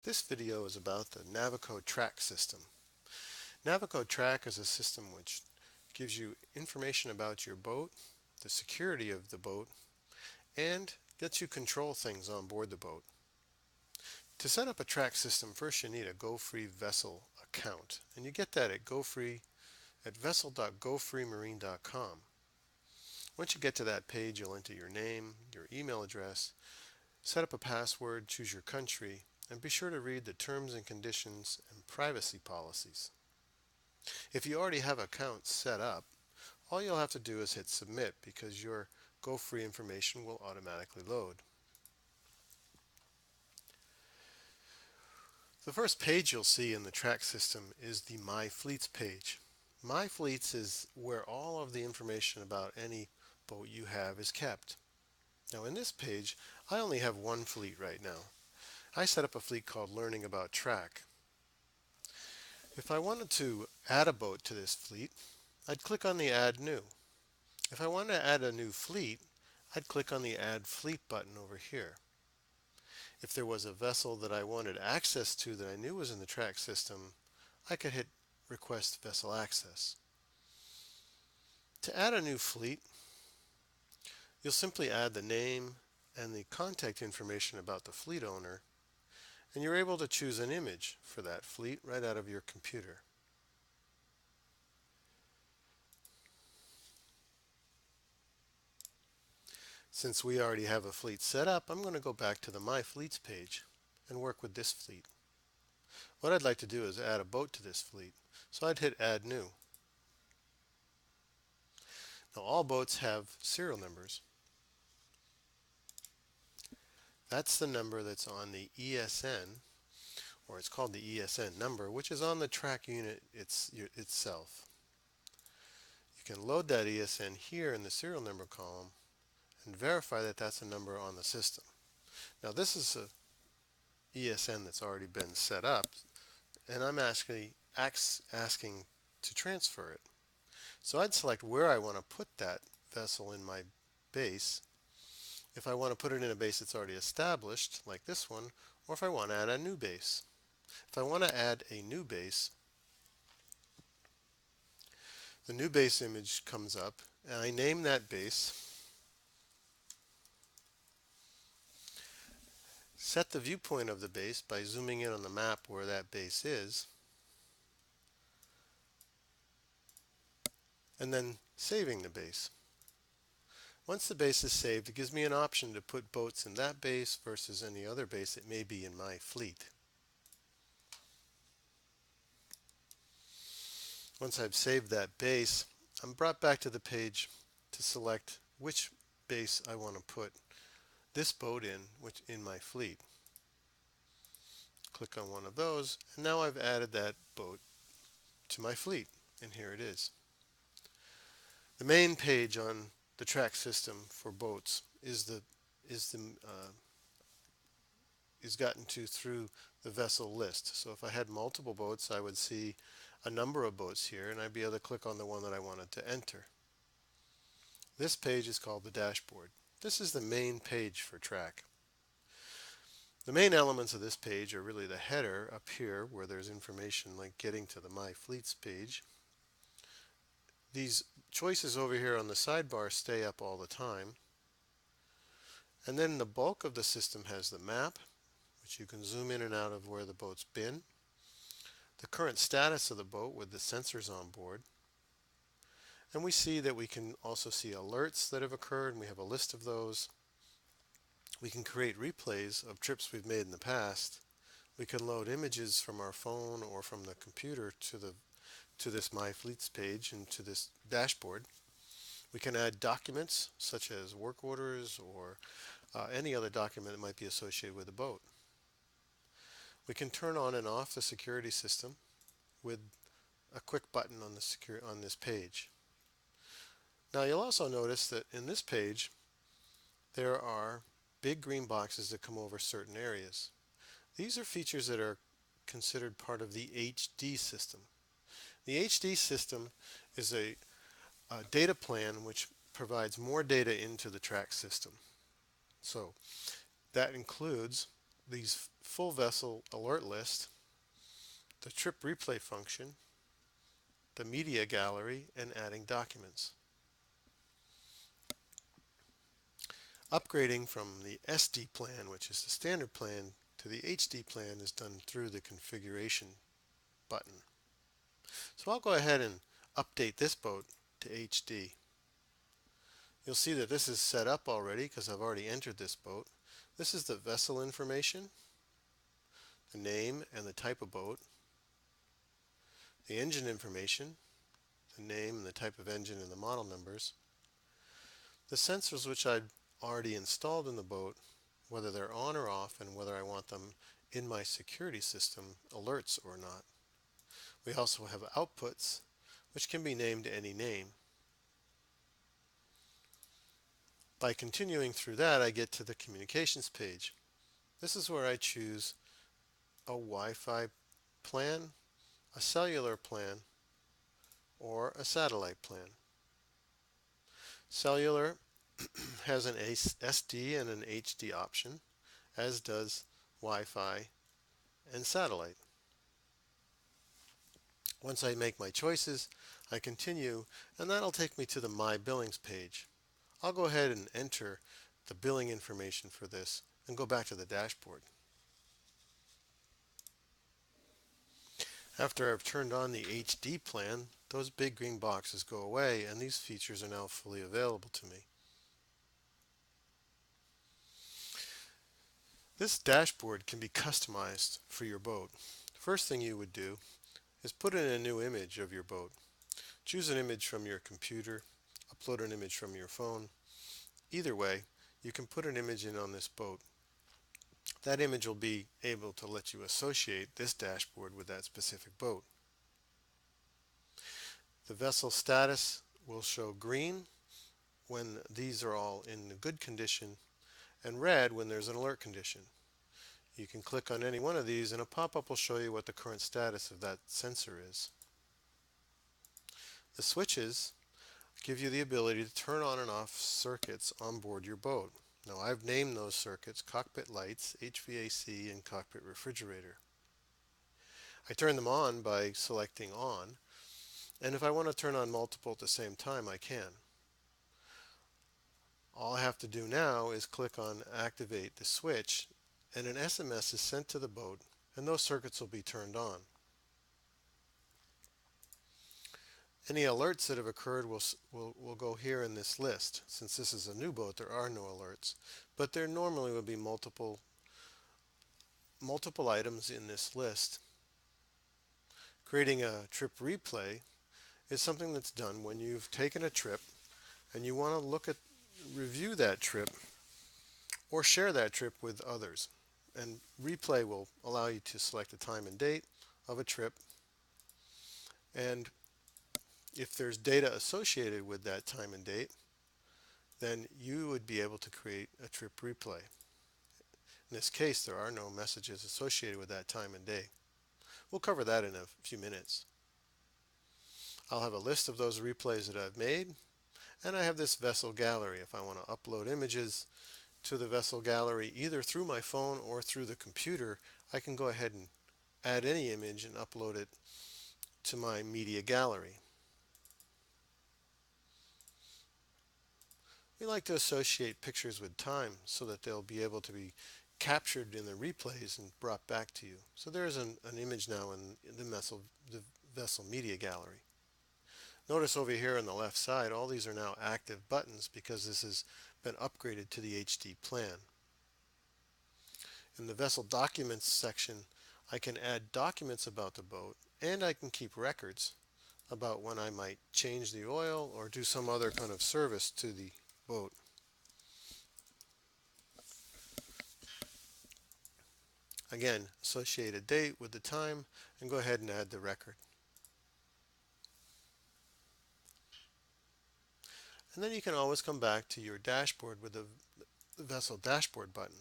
This video is about the Navico Track system. Navico Track is a system which gives you information about your boat, the security of the boat, and lets you control things on board the boat. To set up a track system, first you need a GoFree vessel account, and you get that at vessel.gofreemarine.com. Once you get to that page, you'll enter your name, your email address, set up a password, choose your country, and be sure to read the terms and conditions and privacy policies. If you already have accounts set up, all you'll have to do is hit submit because your GoFree information will automatically load. The first page you'll see in the track system is the My Fleets page. My Fleets is where all of the information about any boat you have is kept. Now in this page, I only have one fleet right now. I set up a fleet called Learning About Track. If I wanted to add a boat to this fleet, I'd click on the Add New. If I wanted to add a new fleet, I'd click on the Add Fleet button over here. If there was a vessel that I wanted access to that I knew was in the track system, I could hit Request Vessel Access. To add a new fleet, you'll simply add the name and the contact information about the fleet owner, and you're able to choose an image for that fleet right out of your computer. Since we already have a fleet set up, I'm going to go back to the My Fleets page and work with this fleet. What I'd like to do is add a boat to this fleet, so I'd hit Add New. Now all boats have serial numbers. That's the number that's on the ESN, or it's called the ESN number, which is on the track unit itself. You can load that ESN here in the serial number column and verify that that's a number on the system. Now this is a ESN that's already been set up, and I'm asking to transfer it. So I'd select where I want to put that vessel in my base. If I want to put it in a base that's already established, like this one, or if I want to add a new base. If I want to add a new base, the new base image comes up, and I name that base, set the viewpoint of the base by zooming in on the map where that base is, and then saving the base. Once the base is saved, it gives me an option to put boats in that base versus any other base that may be in my fleet. Once I've saved that base, I'm brought back to the page to select which base I want to put this boat in, which in my fleet. Click on one of those, and now I've added that boat to my fleet, and here it is. The main page on the track system for boats is gotten to through the vessel list. So if I had multiple boats, I would see a number of boats here, and I'd be able to click on the one that I wanted to enter. This page is called the dashboard. This is the main page for track. The main elements of this page are really the header up here where there's information like getting to the My Fleets page. These choices over here on the sidebar stay up all the time. And then the bulk of the system has the map, which you can zoom in and out of where the boat's been, the current status of the boat with the sensors on board, and we see that we can also see alerts that have occurred, and we have a list of those. We can create replays of trips we've made in the past. We can load images from our phone or from the computer to this My Fleets page and to this dashboard. We can add documents such as work orders or any other document that might be associated with the boat. We can turn on and off the security system with a quick button on this page. Now you'll also notice that in this page there are big green boxes that come over certain areas. These are features that are considered part of the HD system. The HD system is a data plan which provides more data into the track system. So that includes these full vessel alert list, the trip replay function, the media gallery, and adding documents. Upgrading from the SD plan, which is the standard plan, to the HD plan is done through the configuration button. So I'll go ahead and update this boat to HD. You'll see that this is set up already because I've already entered this boat. This is the vessel information, the name and the type of boat, the engine information, the name and the type of engine and the model numbers, the sensors which I'd already installed in the boat, whether they're on or off, and whether I want them in my security system alerts or not. We also have outputs, which can be named any name. By continuing through that, I get to the communications page. This is where I choose a Wi-Fi plan, a cellular plan, or a satellite plan. Cellular has an SD and an HD option, as does Wi-Fi and satellite. Once I make my choices, I continue, and that'll take me to the My Billings page. I'll go ahead and enter the billing information for this and go back to the dashboard. After I've turned on the HD plan, those big green boxes go away and these features are now fully available to me. This dashboard can be customized for your boat. First thing you would do is put in a new image of your boat. Choose an image from your computer, upload an image from your phone. Either way, you can put an image in on this boat. That image will be able to let you associate this dashboard with that specific boat. The vessel status will show green when these are all in good condition and red when there's an alert condition. You can click on any one of these and a pop-up will show you what the current status of that sensor is. The switches give you the ability to turn on and off circuits on board your boat. Now I've named those circuits cockpit lights, HVAC, and cockpit refrigerator. I turn them on by selecting on, and if I want to turn on multiple at the same time, I can. All I have to do now is click on activate the switch, and an SMS is sent to the boat, and those circuits will be turned on. Any alerts that have occurred will go here in this list. Since this is a new boat, there are no alerts, but there normally would be multiple items in this list. Creating a trip replay is something that's done when you've taken a trip and you want to review that trip or share that trip with others. And replay will allow you to select the time and date of a trip, and if there's data associated with that time and date, then you would be able to create a trip replay. In this case, there are no messages associated with that time and day. We'll cover that in a few minutes. I'll have a list of those replays that I've made, and I have this vessel gallery. If I want to upload images to the vessel gallery either through my phone or through the computer, I can go ahead and add any image and upload it to my media gallery. We like to associate pictures with time so that they'll be able to be captured in the replays and brought back to you. So there's an image now in the vessel media gallery. Notice over here on the left side, all these are now active buttons because this has been upgraded to the HD plan. In the vessel documents section, I can add documents about the boat, and I can keep records about when I might change the oil or do some other kind of service to the boat. Again, associate a date with the time and go ahead and add the record. And then you can always come back to your dashboard with the vessel dashboard button.